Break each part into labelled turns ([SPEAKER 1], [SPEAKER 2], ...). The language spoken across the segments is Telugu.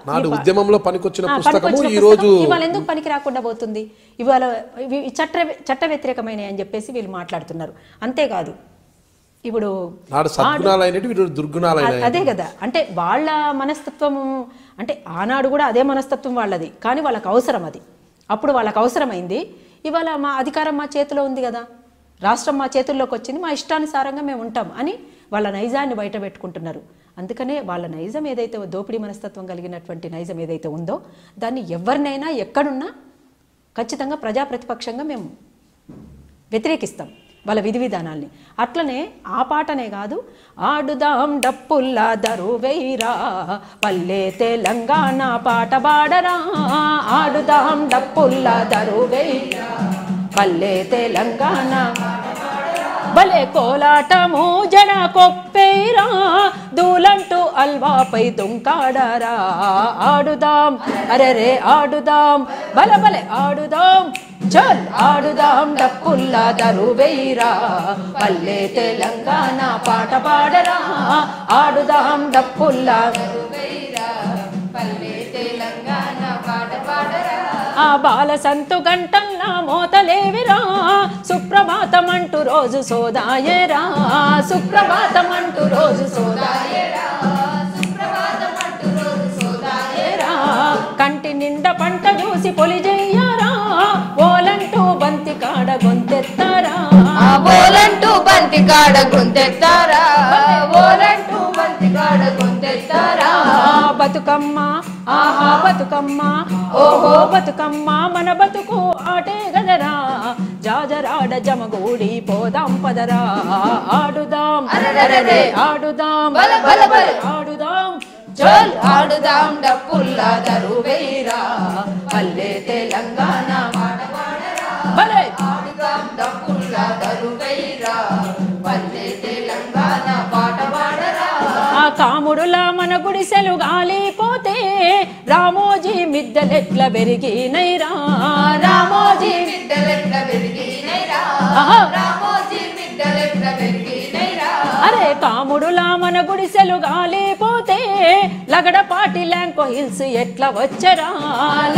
[SPEAKER 1] నాడు ఉద్యమంలో పనికొచ్చిన పుస్తకము ఈ రోజు
[SPEAKER 2] ఇవాళ ఎందుకు పనికి రాకుండా పోతుంది? ఇవాళ చట్ట వ్యతిరేకమైన అని చెప్పేసి వీళ్ళు మాట్లాడుతున్నారు. అంతేకాదు ఇప్పుడు అదే కదా, అంటే వాళ్ళ మనస్తత్వము, అంటే ఆనాడు కూడా అదే మనస్తత్వం వాళ్ళది, కానీ వాళ్ళకి అవసరం అది. అప్పుడు వాళ్ళకి అవసరమైంది. ఇవాళ మా అధికారం మా చేతిలో ఉంది కదా, రాష్ట్రం మా చేతుల్లోకి వచ్చింది, మా ఇష్టానుసారంగా మేము ఉంటాం అని వాళ్ళ నైజాన్ని బయట పెట్టుకుంటున్నారు. అందుకనే వాళ్ళ నైజం ఏదైతే, దోపిడీ మనస్తత్వం కలిగినటువంటి నైజం ఏదైతే ఉందో దాన్ని ఎవరినైనా ఎక్కడున్నా ఖచ్చితంగా ప్రజాప్రతిపక్షంగా మేము వ్యతిరేకిస్తాం వాళ్ళ విధి విధానాల్ని. అట్లనే ఆ పాటనే కాదు, ఆడుదాం డప్పుల్లా దరువైరా పల్లె తెలంగాణ పాట పాడరా, ఆడుదాం డప్పుల్లా దరువైరా పల్లె తెలంగాణ భలే కోలాటము జన కొప్పేరా దూలంటూ అల్వాపై దుంకాడరా, ఆడుదాం అరెరే ఆడుదాం బల బలే ఆడుదాం చల్ ఆడుదాం డప్పుల్లా దరువైరా పల్లె తెలంగాణ పాట పాడరా, ఆడుదాం డప్పుల్లా దరువైరా పల్లె తెలంగాణ పాట పాడరా. ఆ బాల సంతు గంటల్లా మోతలేవిరా సుప్రభాతం అంటూ రోజు సోదాయేరా, సుప్రభాతం అంటూ రోజు సోదాయేరా, సుప్రభాతం అంటూ రోజు సోదాయేరా. కంటి నిండా పంట చూసి పొలి చెయ్యారా, ఓలంటూ బంతి కాడ గొంతెత్తారా, ఓలంటూ బంతి కాడ గొంతెత్తారా, ఓలంటూ బంతి కాడ గొంతెత్తారా. బతుకమ్మ ఆహా బతుకమ్మ ఓహో బతుకమ్మ మన బతుకు ఆటే గదరా, జాజరాడ జమగూడి పోదాం పదరా, ఆడుదాం అరెరే ఆడుదాం బల బల బల ఆడుదాం చల్ ఆడుదాం డప్పుల్లా దరువైరా పల్లె తెలంగాణ పాట పాడరా, భలే ఆడుదాం డప్పుల్లా దరువైరా పల్లె తెలంగాణ పాట పాడరా. ఆ కాముడులా మన గుడిసెలు గాలిపోతే రామోజీ మిద్దెలెట్ల పెరిగినైరా, రామోజీ మిద్దెలెట్ల పెరిగినైరా, రామోజీ మిద్దెలెట్ల పెరిగినైరా. అరే కాముడులా మన గుడిసెలు గాలిపోతే లగడపాటి ల్యాంకో హిల్స్ ఎట్లా వచ్చరా,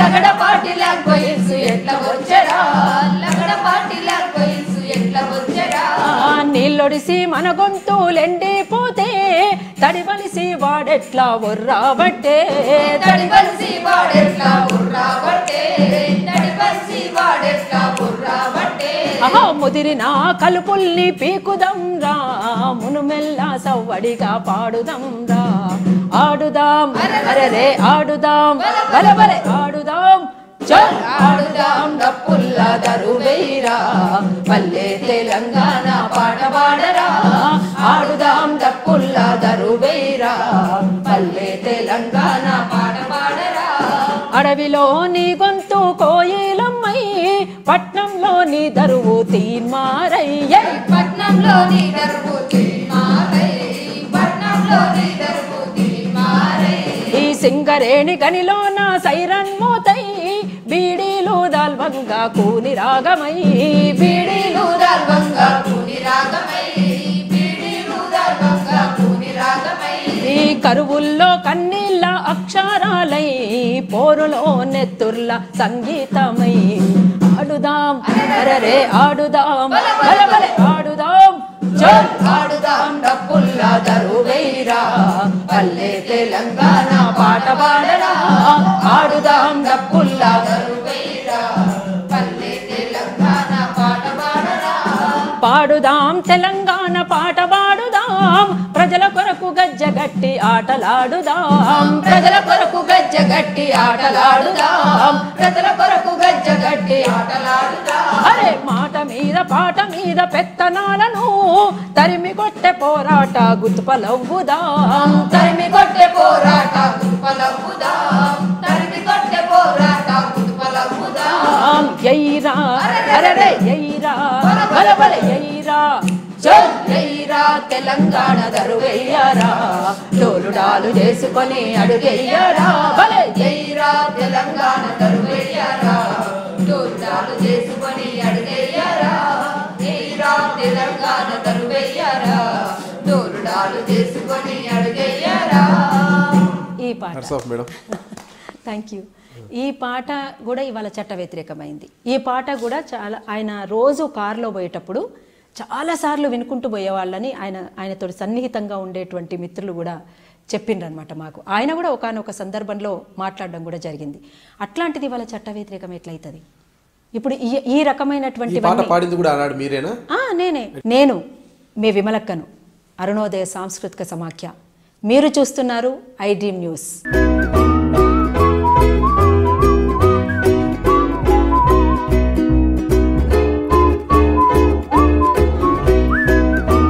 [SPEAKER 2] లగడపాటి ల్యాంకో హిల్స్ ఎట్లా వచ్చరా, లగడపాటి ల్యాంకో హిల్స్ ఎట్లా వచ్చరా. నీళ్ళొడిసి మన గొంతులెండిపోతే తడివలిసి వాడెట్లా ఉర్రాబట్టే, తడివలిసి వాడెట్లా ఉర్రాబట్టే, తడివలిసి వాడెట్లా ఉర్రాబట్టే. ఆహా ముదిరిన కలుపుల్ని పీకుదం రా మునుమెల్లా సవ్వడిగా పాడుదం రా, ఆడుదాం అరెరే ఆడుదాం బల బలే ఆడుదాం చల్ ఆడుదాం డప్పుల్లా దరువైరా పల్లె తెలంగాణ పాట పాడరా, ఆడుదాం డప్పుల్లా దరువైరా పల్లె తెలంగాణ పాట పాడరా. అడవిలో నీ గొంతు కోయిలమ్మై పట్నంలో నీ దరువు తీన్మారయ్య, పట్నంలో నీ దరువు తీన్మారై, పట్నంలో నీ దరువు తీన్మారై. ఈ సింగరేణి గనిలో నా సైరన్ మోతై బీడీలు దాల్వంగా కూని రాగమై, బీడీలు దాల్వంగా కూని రాగమై, బీడీలు దాల్వంగా కూని రాగమై. ఈ కరువుల్లో కన్నీళ్ళ అక్షరాలై పోరులో నెత్తుర్ల సంగీతమై, ఆడుదాం అరెరే ఆడుదాం బల బలే ఆడుదాం చల్ ఆడుదాం డప్పుల్లా దరువైరా పల్లె తెలంగాణ పాట పాడరా, ఆడుదాం డప్పుల్లా దరువైరా పల్లె తెలంగాణ పాట పాడరా. పాడుదాం తెలంగాణ పాట పాడుదాం ప్రజల కొరకు గజ్జగట్టి ఆటలాడుదాం, ప్రజల కొరకు గజ్జగట్టి ఆటలాడుదాం, ప్రజల కొరకు గజ్జగట్టి ఆటలాడుదాం. అరే మాట మీద పాట మీద పెత్తనాలను తరిమి కొట్టే పోరాట గుర్తుపలవ్వుదాం, తరిమి కొట్టే పోరాట గుర్తుపలవ్వుదాం, తరిమి కొట్టే పోరాట గుర్తుపలవ్వుదాం. ఎయిరా అరెరే ఎయిరా బల బల ఎయిరా చల్ ఎయిరా తెలంగాణ దరువెయ్యరా, డోలుడాలు చేసుకొని అడుగెయ్యరా భలే ఎయిరా తెలంగాణ దరువెయ్యరా, డోలుడాలు చేసుకొని అడుగెయ్యరా ఎయిరా తెలంగాణ ఈ పాట
[SPEAKER 1] మేడం
[SPEAKER 2] థ్యాంక్ యూ. ఈ పాట కూడా ఇవాళ చట్ట వ్యతిరేకమైంది. ఈ పాట కూడా చాలా ఆయన రోజు కారులో పోయేటప్పుడు చాలాసార్లు వినుకుంటూ పోయేవాళ్ళని ఆయనతో సన్నిహితంగా ఉండేటువంటి మిత్రులు కూడా చెప్పిండ్రనమాట మాకు. ఆయన కూడా ఒకానొక సందర్భంలో మాట్లాడడం కూడా జరిగింది. అట్లాంటిది ఇవాళ చట్ట వ్యతిరేకం ఎట్లయితుంది? ఇప్పుడు ఈ రకమైనటువంటి నేను మీ విమలక్కను, అరుణోదయ సాంస్కృతిక సమాఖ్య. మీరు చూస్తున్నారు ఐ డ్రీమ్ న్యూస్.